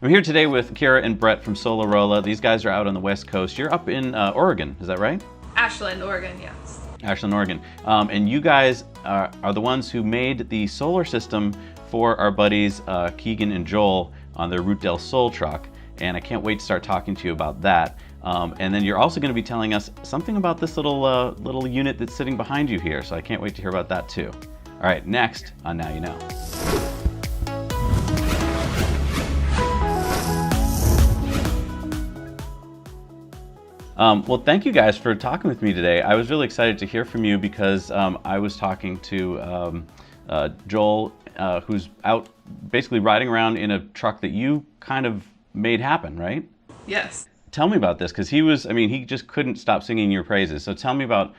I'm here today with Kira and Brett from Solarrolla. These guys are out on the West Coast. You're up in Oregon, is that right? Ashland, Oregon, yes. Ashland, Oregon. And you guys are the ones who made the solar system for our buddies Keegan and Joel on their Route del Sol truck. And I can't wait to start talking to you about that. And then you're also going to be telling us something about this little unit that's sitting behind you here. So I can't wait to hear about that too. All right, next on Now You Know. Well, thank you guys for talking with me today. I was really excited to hear from you because I was talking to Joel, who's out basically riding around in a truck that you kind of made happen, right? Yes. Tell me about this, because he just couldn't stop singing your praises. So tell me about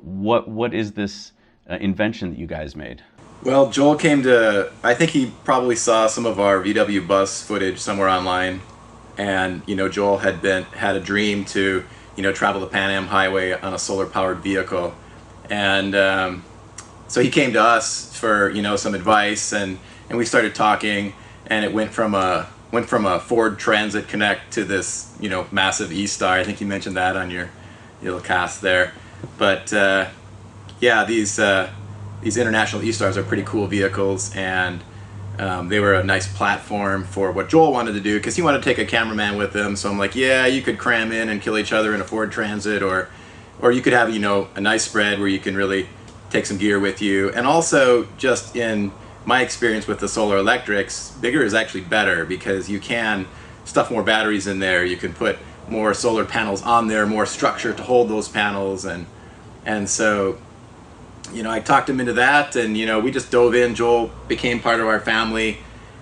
what is this invention that you guys made? Well, Joel came to, I think he probably saw some of our VW bus footage somewhere online. And, Joel had a dream to, travel the Pan Am Highway on a solar-powered vehicle. And so he came to us for, some advice, and we started talking, and it went from a Ford Transit Connect to this, massive E-Star. I think you mentioned that on your little cast there. But yeah, these international E-Stars are pretty cool vehicles, and they were a nice platform for what Joel wanted to do, because he wanted to take a cameraman with him. So I'm like, yeah, you could cram in and kill each other in a Ford Transit, or you could have, a nice spread where you can really take some gear with you. And also, just in my experience with the solar electrics, bigger is actually better, because you can stuff more batteries in there. You can put more solar panels on there, more structure to hold those panels, and so I talked him into that, and we just dove in. Joel became part of our family,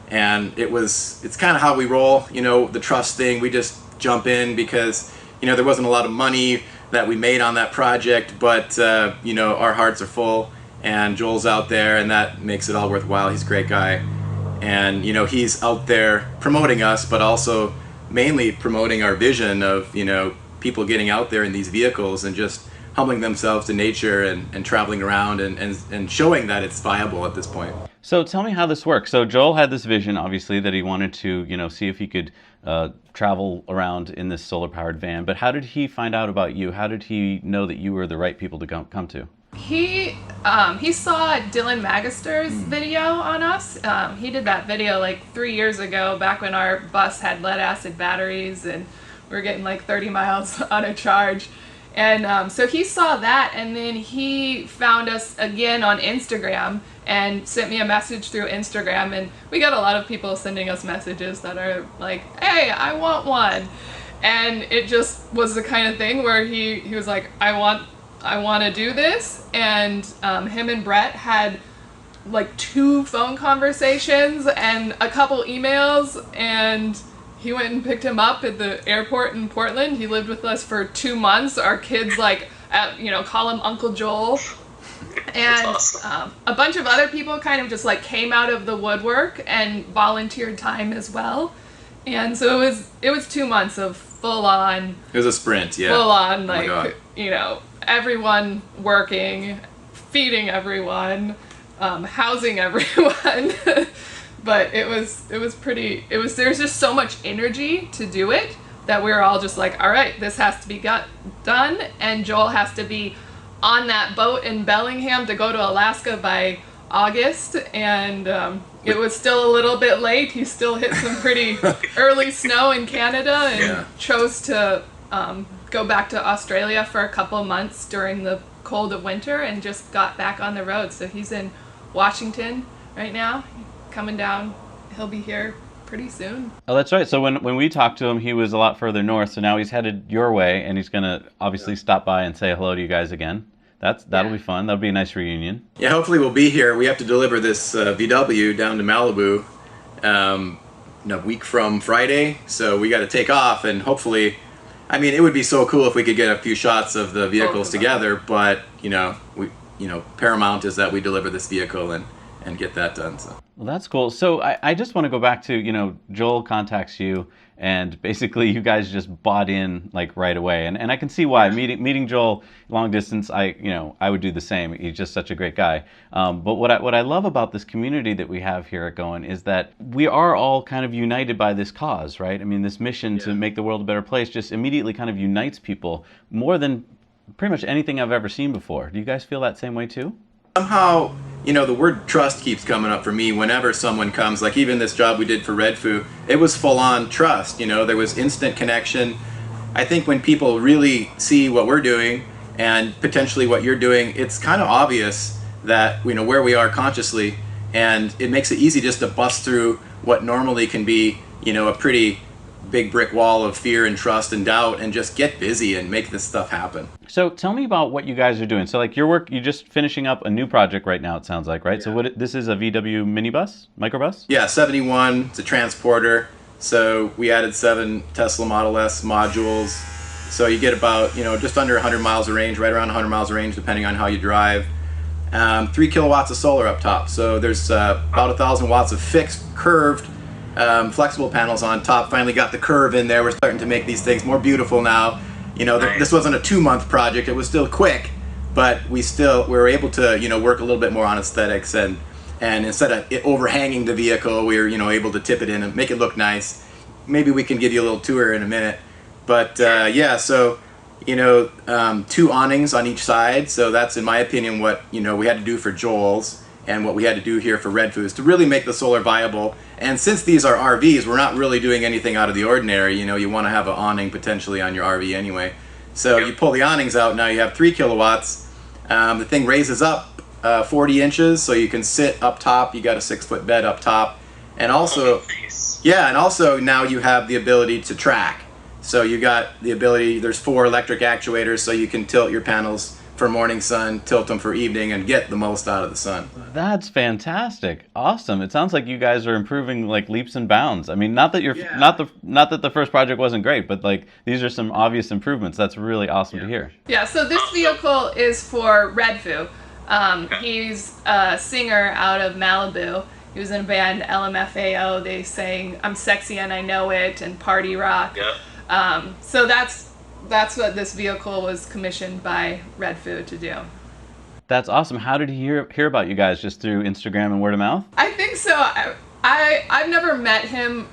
and it's kind of how we roll, the trust thing. We just jump in because there wasn't a lot of money that we made on that project, but our hearts are full, and Joel's out there, and that makes it all worthwhile. He's a great guy, and he's out there promoting us, but also mainly promoting our vision of people getting out there in these vehicles and just humbling themselves to nature and traveling around and showing that it's viable at this point. So tell me how this works. So Joel had this vision, obviously, that he wanted to, see if he could travel around in this solar-powered van. But how did he find out about you? How did he know that you were the right people to come to? He saw Dylan Magister's video on us. He did that video like 3 years ago, back when our bus had lead-acid batteries and we were getting like 30 miles on a charge. And so he saw that, and then he found us again on Instagram and sent me a message through Instagram, and we got a lot of people sending us messages that are like, hey, I want one. And it just was the kind of thing where he was like, I want to do this. And him and Brett had like 2 phone conversations and a couple emails, and he went and picked him up at the airport in Portland. He lived with us for 2 months. Our kids call him Uncle Joel. And awesome. A bunch of other people kind of just like came out of the woodwork and volunteered time as well. And so it was 2 months of full on. It was a sprint, yeah. Full on, everyone working, feeding everyone, housing everyone. But there's just so much energy to do it that we were all just like, all right, this has to be done, and Joel has to be on that boat in Bellingham to go to Alaska by August, and it was still a little bit late. He still hit some pretty early snow in Canada, and chose to go back to Australia for a couple months during the cold of winter, and just got back on the road. So he's in Washington right now, coming down. He'll be here pretty soon. Oh, that's right. So when we talked to him, he was a lot further north. So now he's headed your way, and he's going to obviously stop by and say hello to you guys again. That'll be fun. That'll be a nice reunion. Yeah, hopefully we'll be here. We have to deliver this VW down to Malibu a week from Friday. So we got to take off, and hopefully, it would be so cool if we could get a few shots of the vehicles together. But paramount is that we deliver this vehicle and get that done. So. Well, that's cool. So I just want to go back to, Joel contacts you and basically you guys just bought in like right away. And I can see why. Meeting Joel long distance, I would do the same. He's just such a great guy. But what I love about this community that we have here at Going is that we are all kind of united by this cause, right? I mean, this mission to make the world a better place just immediately kind of unites people more than pretty much anything I've ever seen before. Do you guys feel that same way too? Somehow, the word trust keeps coming up for me whenever someone comes. Like even this job we did for Redfoo, it was full-on trust. There was instant connection. I think when people really see what we're doing and potentially what you're doing, it's kind of obvious that where we are consciously, and it makes it easy just to bust through what normally can be a pretty big brick wall of fear and trust and doubt, and just get busy and make this stuff happen. So tell me about what you guys are doing. So like you're just finishing up a new project right now, it sounds like, right? Yeah. So this is a VW minibus, microbus? Yeah, 71, it's a transporter. So we added 7 Tesla Model S modules. So you get about, just under 100 miles of range, right around 100 miles of range, depending on how you drive. 3 kilowatts of solar up top. So there's about 1,000 watts of fixed, curved, flexible panels on top. Finally got the curve in there. We're starting to make these things more beautiful now. This wasn't a 2-month project. It was still quick, but we were able to work a little bit more on aesthetics, and instead of it overhanging the vehicle, we were able to tip it in and make it look nice. Maybe we can give you a little tour in a minute, but so 2 awnings on each side. So that's, in my opinion, what we had to do for Joel's, and what we had to do here for Redfoo is to really make the solar viable. And since these are RVs, we're not really doing anything out of the ordinary. You want to have an awning potentially on your RV anyway. So you pull the awnings out, now you have 3 kilowatts. The thing raises up 40 inches, so you can sit up top. You got a 6-foot bed up top. And also, now you have the ability to track. So you got the ability, there's 4 electric actuators, so you can tilt your panels for morning sun, tilt them for evening, and get the most out of the sun. That's fantastic. Awesome. It sounds like you guys are improving like leaps and bounds. I mean, not that the first project wasn't great, but like these are some obvious improvements. That's really awesome to hear. Yeah, so this vehicle is for Redfoo. He's a singer out of Malibu. He was in a band, LMFAO. They sang I'm Sexy and I Know It and Party Rock. Yeah. So that's what this vehicle was commissioned by Redfoo to do. That's awesome. How did he hear about you guys? Just through Instagram and word of mouth? I think so. I've never met him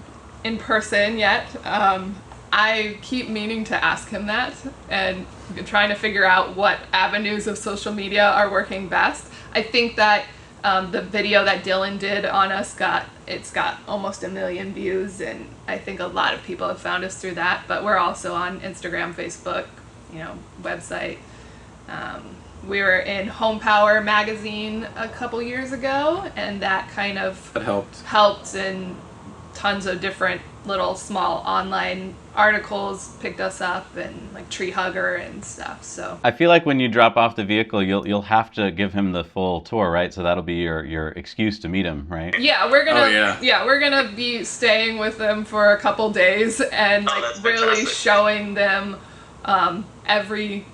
in person yet. I keep meaning to ask him that and trying to figure out what avenues of social media are working best. I think that the video that Dylan did on us got almost 1 million views, and I think a lot of people have found us through that. But we're also on Instagram, Facebook, website. We were in Home Power magazine a couple years ago, and that kind of helped in tons of different little small online articles picked us up, and like Tree Hugger and stuff. So I feel like when you drop off the vehicle, you'll have to give him the full tour, right? So that'll be your excuse to meet him, right? Yeah, we're gonna be staying with them for a couple days and really showing them every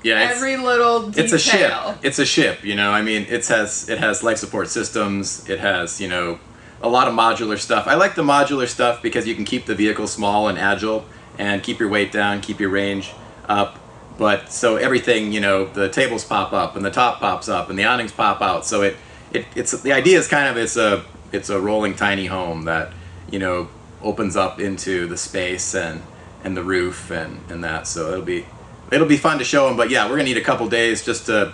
little detail. It's a ship. I mean, it has life support systems. It has a lot of modular stuff. I like the modular stuff because you can keep the vehicle small and agile and keep your weight down, keep your range up. But so everything, the tables pop up and the top pops up and the awnings pop out. So it's the idea is kind of it's a rolling tiny home that opens up into the space and the roof and that. So it'll be fun to show them. But yeah, we're gonna need a couple days just to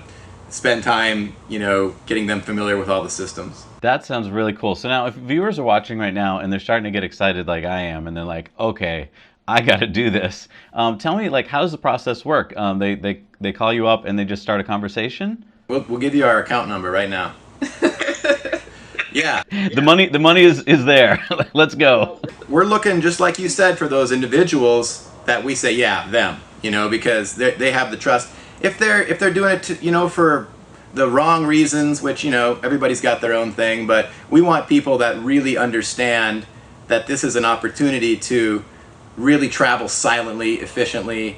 spend time, getting them familiar with all the systems. That sounds really cool. So now if viewers are watching right now and they're starting to get excited like I am, and they're like, okay, I got to do this. Tell me, like, how does the process work? They call you up and they just start a conversation? We'll give you our account number right now. Yeah. The money is there. Let's go. We're looking, just like you said, for those individuals that we say, yeah, them, because they have the trust. If they're doing it to, for the wrong reasons, which everybody's got their own thing, but we want people that really understand that this is an opportunity to really travel silently, efficiently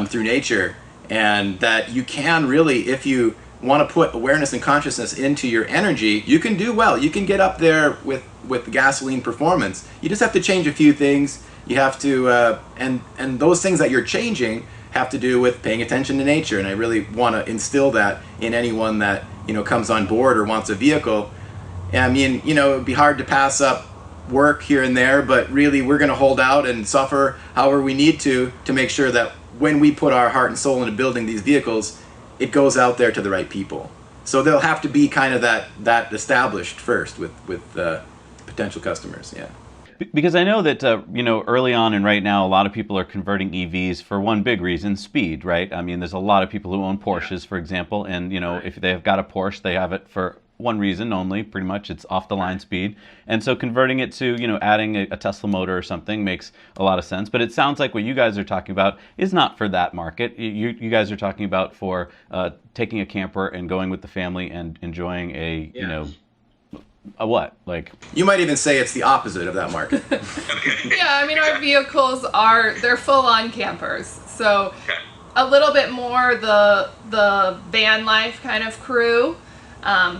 through nature, and that you can really, if you want to put awareness and consciousness into your energy, you can do well. You can get up there with gasoline performance. You just have to change a few things. You have to, and those things that you're changing have to do with paying attention to nature. And I really want to instill that in anyone that, you know, comes on board or wants a vehicle. I mean, you know, it'd be hard to pass up work here and there, but really we're going to hold out and suffer however we need to make sure that when we put our heart and soul into building these vehicles, it goes out there to the right people. So they'll have to be kind of that established first with potential customers. Yeah. Because I know that, you know, early on and right now, a lot of people are converting EVs for one big reason, speed, right? I mean, there's a lot of people who own Porsches, for example, and, you know, if they have got a Porsche, they have it for one reason only, pretty much. It's off the line speed. And so converting it to, you know, adding a Tesla motor or something makes a lot of sense. But it sounds like what you guys are talking about is not for that market. You guys are talking about for taking a camper and going with the family and enjoying you know, a what? Like, you might even say it's the opposite of that market. Yeah, I mean, our vehicles they're full-on campers. So a little bit more the van life kind of crew.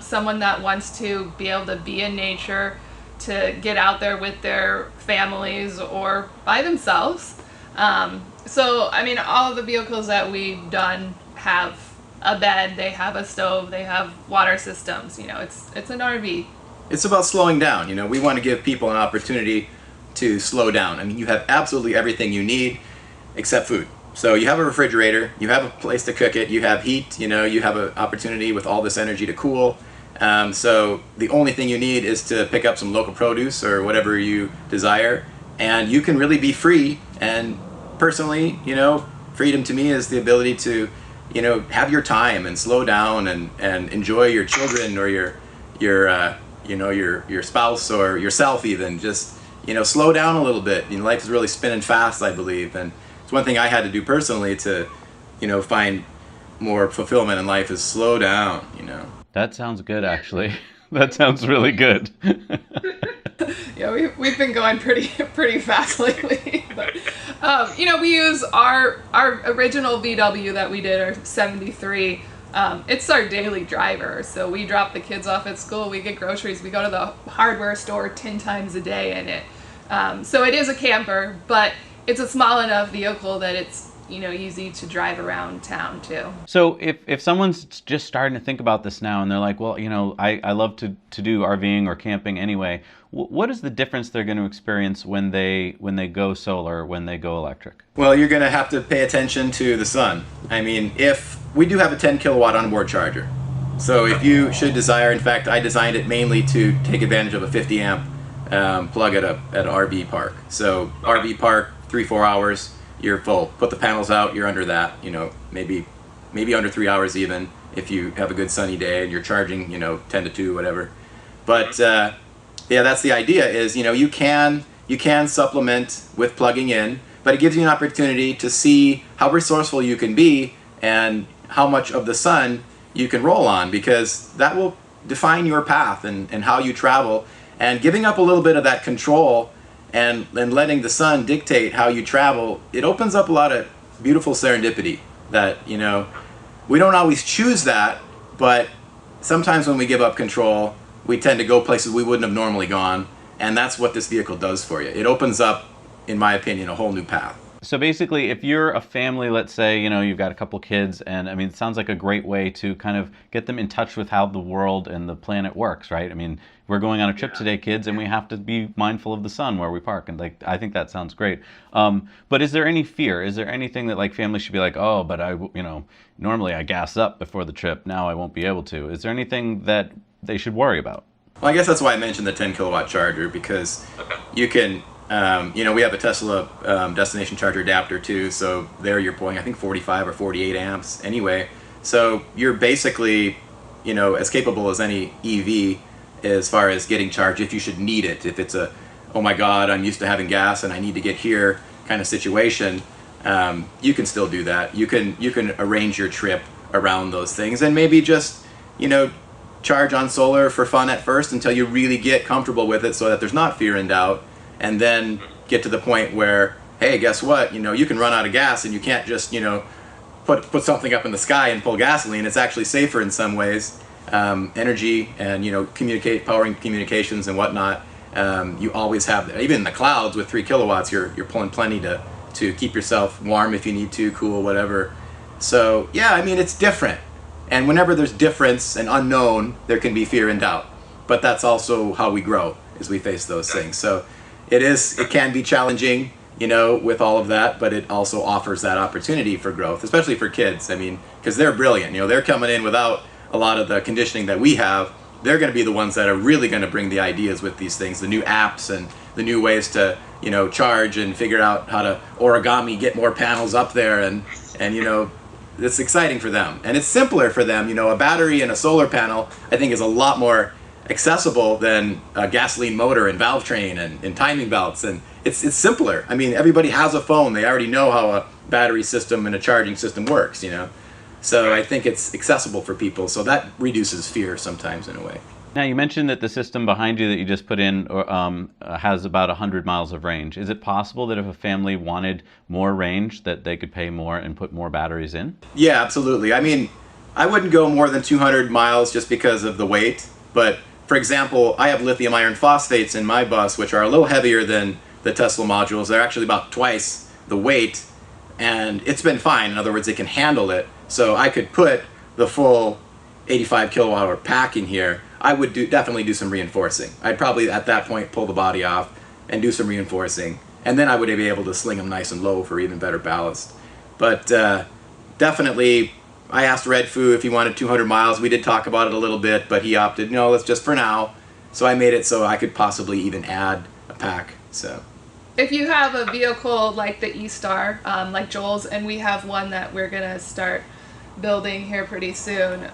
Someone that wants to be able to be in nature, to get out there with their families or by themselves. So, I mean, all of the vehicles that we've done have a bed, they have a stove, they have water systems. You know, it's an RV. It's about slowing down. You know, we want to give people an opportunity to slow down. I mean, you have absolutely everything you need except food. So you have a refrigerator, you have a place to cook it, you have heat, you know, you have an opportunity with all this energy to cool. So the only thing you need is to pick up some local produce or whatever you desire, and you can really be free. And personally, you know, freedom to me is the ability to, you know, have your time and slow down and enjoy your children or your spouse or yourself even. Just, you know, slow down a little bit. You know, life is really spinning fast, I believe, and one thing I had to do personally to, you know, find more fulfillment in life is slow down, you know. That sounds good, actually. That sounds really good. Yeah, we've been going pretty fast lately. But, you know, we use our original VW that we did, our 73. It's our daily driver. So we drop the kids off at school, we get groceries, we go to the hardware store 10 times a day in it. So it is a camper, but it's a small enough vehicle that it's, you know, easy to drive around town too. So if someone's just starting to think about this now and they're like, well, you know, I love to do RVing or camping anyway, what is the difference they're going to experience when they go solar, when they go electric? Well, you're going to have to pay attention to the sun. I mean, if we do have a 10 kilowatt onboard charger. So if you should desire, in fact, I designed it mainly to take advantage of a 50 amp plug at an RV park. So RV park, 3-4 hours, you're full. Put the panels out, you're under that, you know, maybe under 3 hours even if you have a good sunny day and you're charging, you know, 10 to 2, whatever. But yeah, that's the idea is, you know, you can supplement with plugging in, but it gives you an opportunity to see how resourceful you can be and how much of the sun you can roll on, because that will define your path and how you travel. And giving up a little bit of that control and letting the sun dictate how you travel, it opens up a lot of beautiful serendipity that, you know, we don't always choose that, but sometimes when we give up control, we tend to go places we wouldn't have normally gone, and that's what this vehicle does for you. It opens up, in my opinion, a whole new path. So basically, if you're a family, let's say, you know, you've got a couple kids, and I mean, it sounds like a great way to kind of get them in touch with how the world and the planet works, right? I mean, we're going on a trip today, kids, and we have to be mindful of the sun where we park, and like, I think that sounds great. But is there any fear? Is there anything that like families should be like, oh, but you know, normally I gas up before the trip, now I won't be able to? Is there anything that they should worry about? Well, I guess that's why I mentioned the 10 kilowatt charger, because you can. You know, we have a Tesla destination charger adapter too, so there you're pulling, I think, 45 or 48 amps anyway. So you're basically, you know, as capable as any EV as far as getting charged if you should need it. If it's a, oh my God, I'm used to having gas and I need to get here kind of situation, you can still do that. You can arrange your trip around those things and maybe just, you know, charge on solar for fun at first until you really get comfortable with it so that there's not fear and doubt. And then get to the point where, hey, guess what? You know, you can run out of gas and you can't just, you know, put something up in the sky and pull gasoline. It's actually safer in some ways. Energy and powering communications and whatnot. You always have that. Even in the clouds with 3 kilowatts, you're pulling plenty to keep yourself warm if you need to, cool, whatever. So yeah, I mean, it's different. And whenever there's difference and unknown, there can be fear and doubt. But that's also how we grow, as we face those things. So it can be challenging, with all of that, but it also offers that opportunity for growth, especially for kids. I mean, because they're brilliant. They're coming in without a lot of the conditioning that we have. They're going to be the ones that are really going to bring the ideas with these things, the new apps and the new ways to, charge and figure out how to origami, get more panels up there, and it's exciting for them. And it's simpler for them. A battery and a solar panel, I think, is a lot more accessible than a gasoline motor and valve train and timing belts. And it's simpler. I mean, everybody has a phone. They already know how a battery system and a charging system works, So I think it's accessible for people. So that reduces fear sometimes in a way. Now, you mentioned that the system behind you that you just put in has about 100 miles of range. Is it possible that if a family wanted more range, that they could pay more and put more batteries in? Yeah, absolutely. I mean, I wouldn't go more than 200 miles just because of the weight. But for example, I have lithium iron phosphates in my bus, which are a little heavier than the Tesla modules. They're actually about twice the weight, and it's been fine. In other words, it can handle it. So I could put the full 85 kilowatt hour pack in here. I would definitely do some reinforcing. I'd probably at that point pull the body off and do some reinforcing, and then I would be able to sling them nice and low for even better ballast. But definitely, I asked Redfoo if he wanted 200 miles. We did talk about it a little bit, but he opted, no, let's just for now. So I made it so I could possibly even add a pack. So if you have a vehicle like the E-Star, like Joel's, and we have one that we're gonna start building here pretty soon,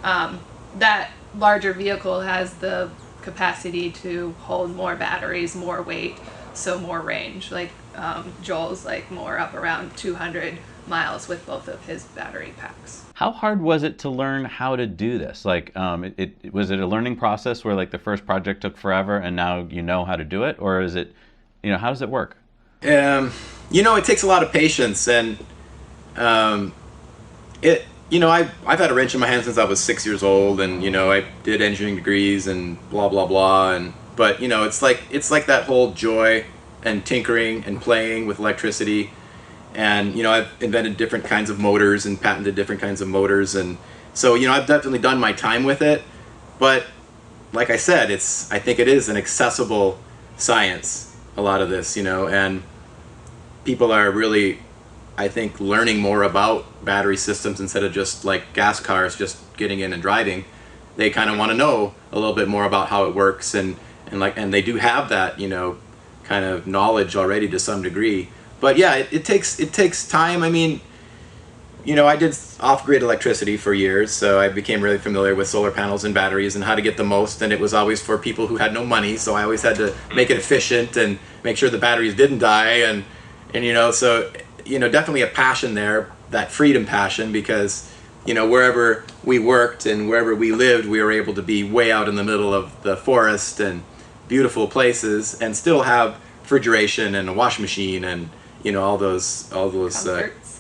that larger vehicle has the capacity to hold more batteries, more weight, so more range. Like Joel's like more up around 200 miles with both of his battery packs. How hard was it to learn how to do this? Like, was it a learning process where like the first project took forever and now you know how to do it, or is it, how does it work? It takes a lot of patience, and I've had a wrench in my hand since I was 6 years old, and I did engineering degrees and blah blah blah, but it's like that whole joy and tinkering and playing with electricity, and I've invented different kinds of motors and patented different kinds of motors, and so I've definitely done my time with it. But like I said, I think it is an accessible science, a lot of this, and people are really, I think, learning more about battery systems instead of just like gas cars, just getting in and driving. They kind of want to know a little bit more about how it works, and they do have that, kind of knowledge already to some degree. But yeah, it takes time. I mean, I did off-grid electricity for years, so I became really familiar with solar panels and batteries and how to get the most, and it was always for people who had no money, so I always had to make it efficient and make sure the batteries didn't die, and so definitely a passion there, that freedom passion, because wherever we worked and wherever we lived, we were able to be way out in the middle of the forest and beautiful places and still have refrigeration and a washing machine and all those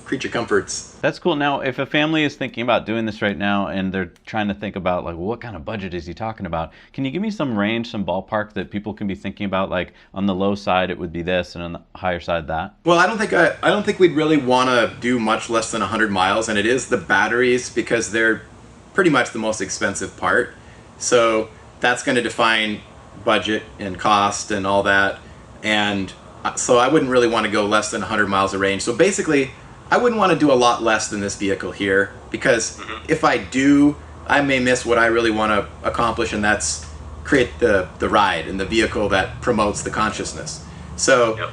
creature comforts. That's cool. Now, if a family is thinking about doing this right now and they're trying to think about like, what kind of budget is he talking about? Can you give me some range, some ballpark that people can be thinking about? Like on the low side, it would be this, and on the higher side, that. Well, I don't think we'd really want to do much less than 100 miles, and it is the batteries because they're pretty much the most expensive part. So that's going to define budget and cost and all that. And so I wouldn't really want to go less than 100 miles of range. So basically, I wouldn't want to do a lot less than this vehicle here, because if I do, I may miss what I really want to accomplish, and that's create the ride and the vehicle that promotes the consciousness. So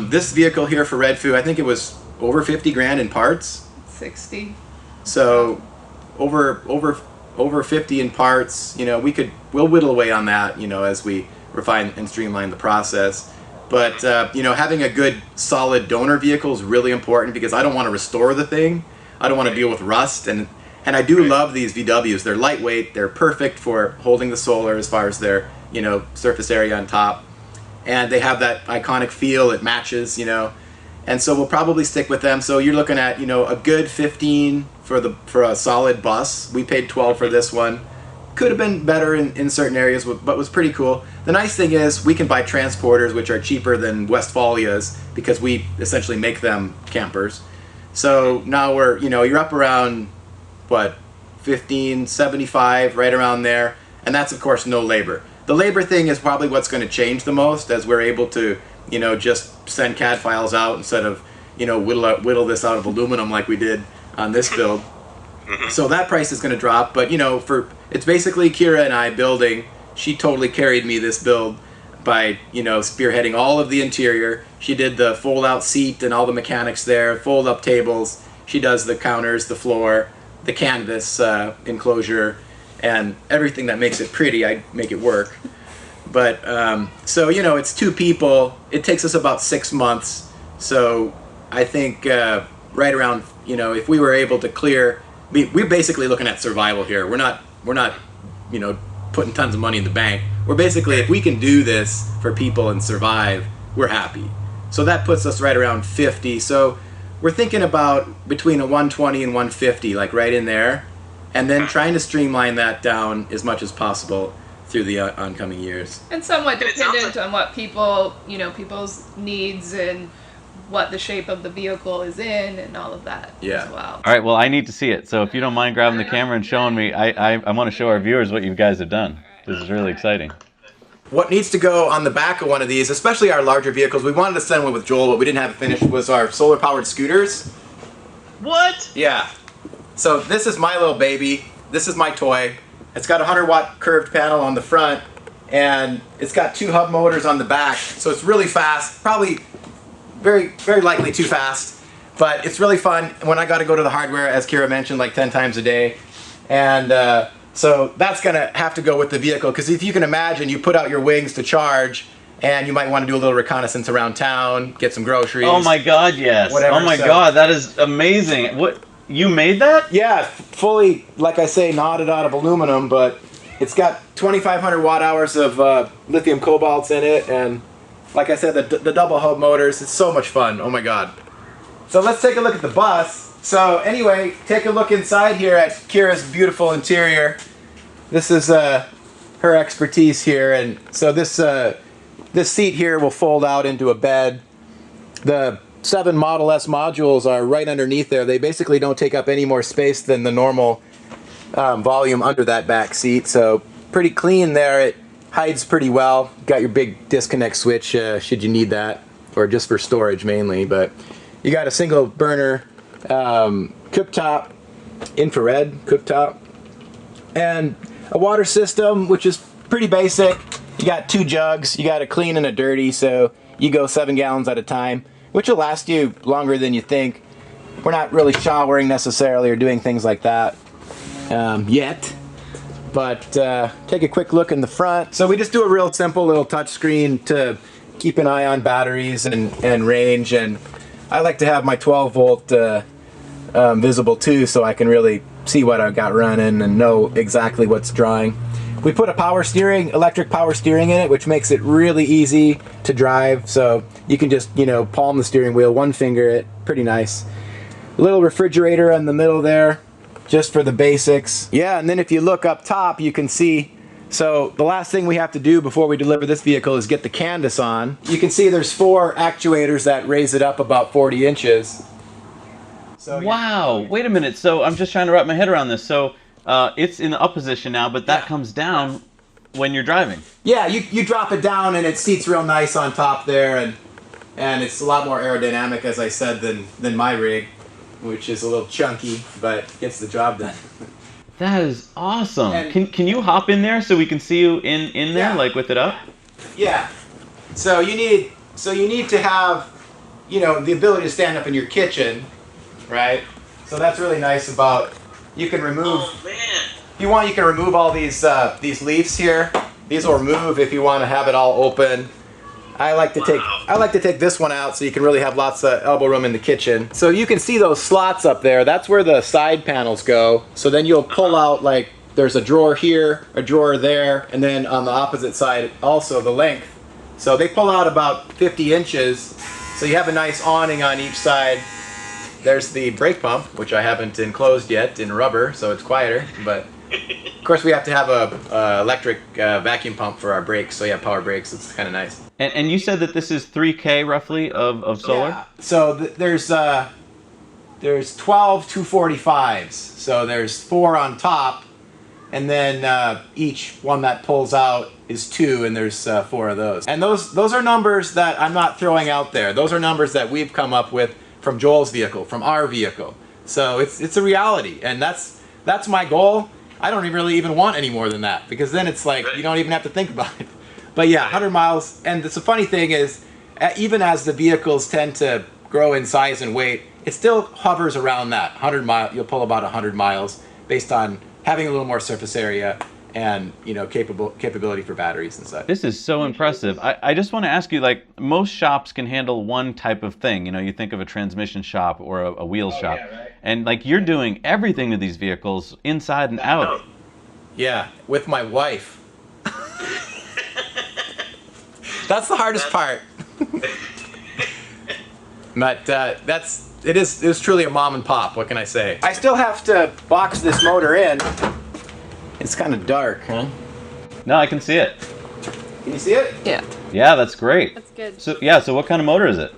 this vehicle here for Redfoo, I think it was over 50 grand in parts. 60. So over 50 in parts. We'll whittle away on that, as we refine and streamline the process. But having a good solid donor vehicle is really important, because I don't want to restore the thing. I don't want to deal with rust, and I do love these VWs. They're lightweight, they're perfect for holding the solar as far as their surface area on top, and they have that iconic feel. It matches, and so we'll probably stick with them. So you're looking at, you know, a good 15 for a solid bus. We paid 12 for this one. Could have been better in certain areas, but was pretty cool. The nice thing is we can buy transporters, which are cheaper than Westphalia's, because we essentially make them campers. So now we're, you know, you're up around, what, 1575, right around there. And that's, of course, no labor. The labor thing is probably what's going to change the most, as we're able to, you know, just send CAD files out instead of, you know, whittle this out of aluminum like we did on this build. So that price is going to drop. But, you know, it's basically Kira and I building. She totally carried me this build by, you know, spearheading all of the interior. She did the fold-out seat and all the mechanics there, fold-up tables. She does the counters, the floor, the canvas enclosure, and everything that makes it pretty. I make it work. But so, you know, it's 2 people. It takes us about 6 months. So I think right around, you know, if we were able to clear, we're basically looking at survival here. We're not, you know, putting tons of money in the bank. We're basically, if we can do this for people and survive, we're happy. So that puts us right around 50. So we're thinking about between a 120 and 150, like right in there, and then trying to streamline that down as much as possible through the oncoming years. And somewhat dependent on what people, you know, people's needs and what the shape of the vehicle is in and all of that as well. All right, well, I need to see it. So if you don't mind grabbing the camera and showing me, I want to show our viewers what you guys have done. This is really exciting. What needs to go on the back of one of these, especially our larger vehicles, we wanted to send one with Joel, but we didn't have it finished, was our solar-powered scooters. What? Yeah. So this is my little baby. This is my toy. It's got a 100-watt curved panel on the front, and it's got 2 hub motors on the back. So it's really fast, probably very, very likely too fast, but it's really fun when I got to go to the hardware, as Kira mentioned, like 10 times a day. And so that's going to have to go with the vehicle, because if you can imagine, you put out your wings to charge, and you might want to do a little reconnaissance around town, get some groceries. Oh my God, yes. Whatever, oh my God, that is amazing. What, you made that? Yeah, fully, like I say, knotted out of aluminum, but it's got 2,500 watt hours of lithium cobalts in it, and like I said, the double hub motors. It's so much fun. Oh my God. So let's take a look at the bus. So anyway, take a look inside here at Kira's beautiful interior. This is her expertise here, and so this seat here will fold out into a bed. The 7 Model S modules are right underneath there. They basically don't take up any more space than the normal volume under that back seat, so pretty clean there. It hides pretty well. Got your big disconnect switch should you need that, or just for storage mainly. But you got a single burner cooktop, infrared cooktop, and a water system, which is pretty basic. You got 2 jugs. You got a clean and a dirty, so you go 7 gallons at a time, which will last you longer than you think. We're not really showering necessarily or doing things like that yet. But take a quick look in the front. So we just do a real simple little touch screen to keep an eye on batteries and range. And I like to have my 12 volt visible too, so I can really see what I've got running and know exactly what's drawing. We put a power steering, electric power steering in it, which makes it really easy to drive. So you can just, you know, palm the steering wheel, one finger it, pretty nice. A little refrigerator in the middle there, just for the basics. Yeah, and then if you look up top, you can see, so the last thing we have to do before we deliver this vehicle is get the canvas on. You can see there's 4 actuators that raise it up about 40 inches. So, wow, wait a minute. So I'm just trying to wrap my head around this. So it's in the up position now, but that comes down when you're driving. Yeah, you drop it down and it seats real nice on top there, and it's a lot more aerodynamic, as I said, than my rig, which is a little chunky, but gets the job done. That is awesome. And can you hop in there so we can see you in there, like with it up? Yeah. So you need to have, you know, the ability to stand up in your kitchen, right? So that's really nice about, you can remove, Oh man. if you want, you can remove all these leaves here. These will remove if you want to have it all open. I like to take this one out so you can really have lots of elbow room in the kitchen. So you can see those slots up there. That's where the side panels go. So then you'll pull out, like, there's a drawer here, a drawer there, and then on the opposite side also the length. So they pull out about 50 inches, So you have a nice awning on each side. There's the brake pump, which I haven't enclosed yet in rubber, so it's quieter. But of course, we have to have a electric vacuum pump for our brakes, so you have power brakes. It's kind of nice. And you said that this is 3K roughly of solar? Yeah. So there's 12 245s. So there's 4 on top, and then each one that pulls out is 2, and there's 4 of those. And those are numbers that I'm not throwing out there. Those are numbers that we've come up with from Joel's vehicle, from our vehicle. So it's a reality, and that's my goal. I don't really even want any more than that, because then it's like you don't even have to think about it. But yeah, 100 miles. And the funny thing is, even as the vehicles tend to grow in size and weight, it still hovers around that 100 mile. You'll pull about 100 miles based on having a little more surface area and capability for batteries and such. This is so impressive. I just want to ask you, like, most shops can handle one type of thing. You think of a transmission shop or a wheel shop. Yeah, right. And like you're doing everything to these vehicles inside and out. Yeah, with my wife. That's the hardest part. But it is truly a mom and pop. What can I say? I still have to box this motor in. It's kind of dark, huh? No, I can see it. Can you see it? Yeah. Yeah, that's great. That's good. So what kind of motor is it?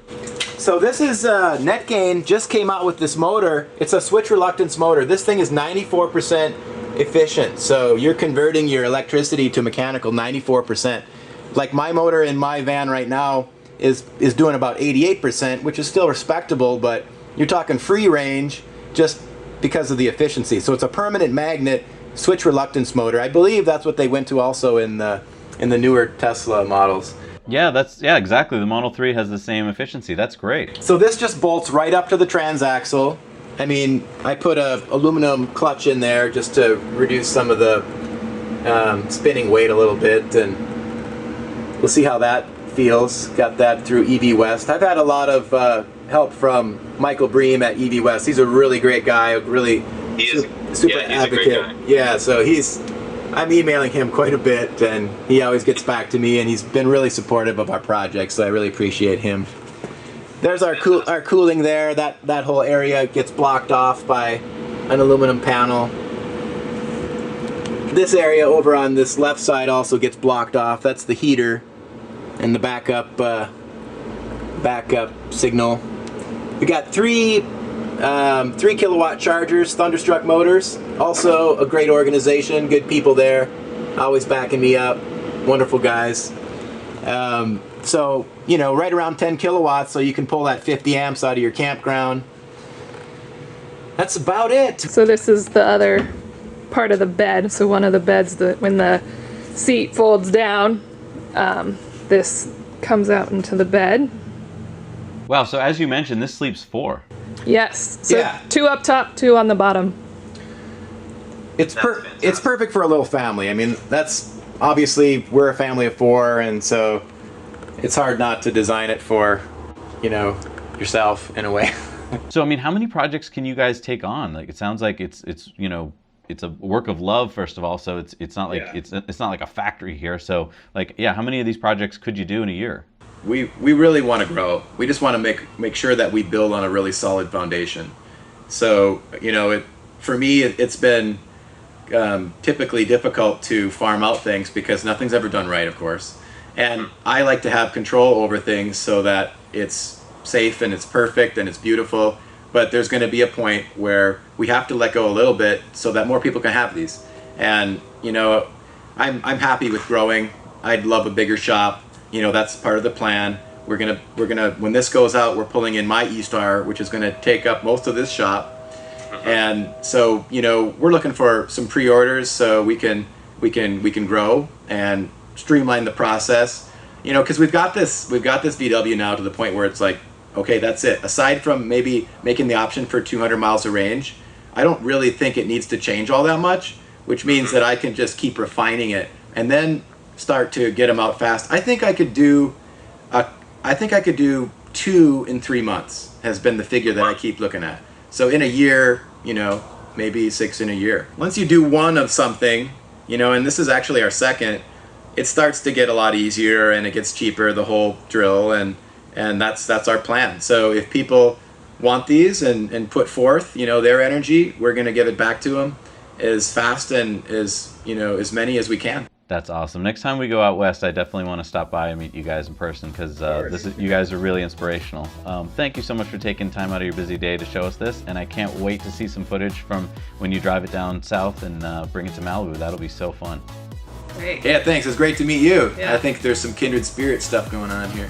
So this is NetGain just came out with this motor. It's a switch reluctance motor. This thing is 94% efficient. So you're converting your electricity to mechanical 94%. Like my motor in my van right now is doing about 88%, which is still respectable, but you're talking free range just because of the efficiency. So it's a permanent magnet switch reluctance motor. I believe that's what they went to also in the newer Tesla models. Yeah, exactly. The Model 3 has the same efficiency. That's great. So this just bolts right up to the transaxle. I mean, I put a aluminum clutch in there just to reduce some of the spinning weight a little bit, and we'll see how that feels. Got that through EV West. I've had a lot of help from Michael Bream at EV West. He's a really great guy, really super advocate. Yeah, so I'm emailing him quite a bit, and he always gets back to me, and he's been really supportive of our project, so I really appreciate him. There's our cooling there. That whole area gets blocked off by an aluminum panel. This area over on this left side also gets blocked off. That's the heater and the backup signal. We got three 3 kilowatt chargers, Thunderstruck Motors. Also a great organization, good people there, always backing me up, wonderful guys. So, right around 10 kilowatts, so you can pull that 50 amps out of your campground. That's about it. So this is the other part of the bed. So one of the beds, when the seat folds down, this comes out into the bed. Wow, so as you mentioned, this sleeps 4. Yes. So Yeah. 2 up top, 2 on the bottom. It's perfect for a little family. I mean, that's obviously we're a family of 4, and so it's hard not to design it for, yourself in a way. So I mean, how many projects can you guys take on? Like, it sounds like it's a work of love, first of all. So it's not like it's not like a factory here. So how many of these projects could you do in a year? We really want to grow. We just want to make sure that we build on a really solid foundation. So for me, it's been typically difficult to farm out things because nothing's ever done right, of course. And I like to have control over things so that it's safe and it's perfect and it's beautiful. But there's going to be a point where we have to let go a little bit so that more people can have these. And I'm happy with growing. I'd love a bigger shop. That's part of the plan. We're gonna when this goes out, we're pulling in my E-Star, which is gonna take up most of this shop. And so we're looking for some pre-orders so we can grow and streamline the process. Because we've got this VW now to the point where it's like, okay, that's it. Aside from maybe making the option for 200 miles of range, I don't really think it needs to change all that much, which means that I can just keep refining it and then start to get them out fast. I think I could do 2 in 3 months has been the figure that I keep looking at. So in a year, maybe 6 in a year. Once you do one of something, and this is actually our second, it starts to get a lot easier and it gets cheaper, the whole drill, and and that's our plan. So if people want these and put forth, their energy, we're going to give it back to them as fast and as many as we can. That's awesome. Next time we go out west, I definitely want to stop by and meet you guys in person, because you guys are really inspirational. Thank you so much for taking time out of your busy day to show us this, and I can't wait to see some footage from when you drive it down south and bring it to Malibu. That'll be so fun. Great. Yeah, thanks. It's great to meet you. Yeah. I think there's some kindred spirit stuff going on here.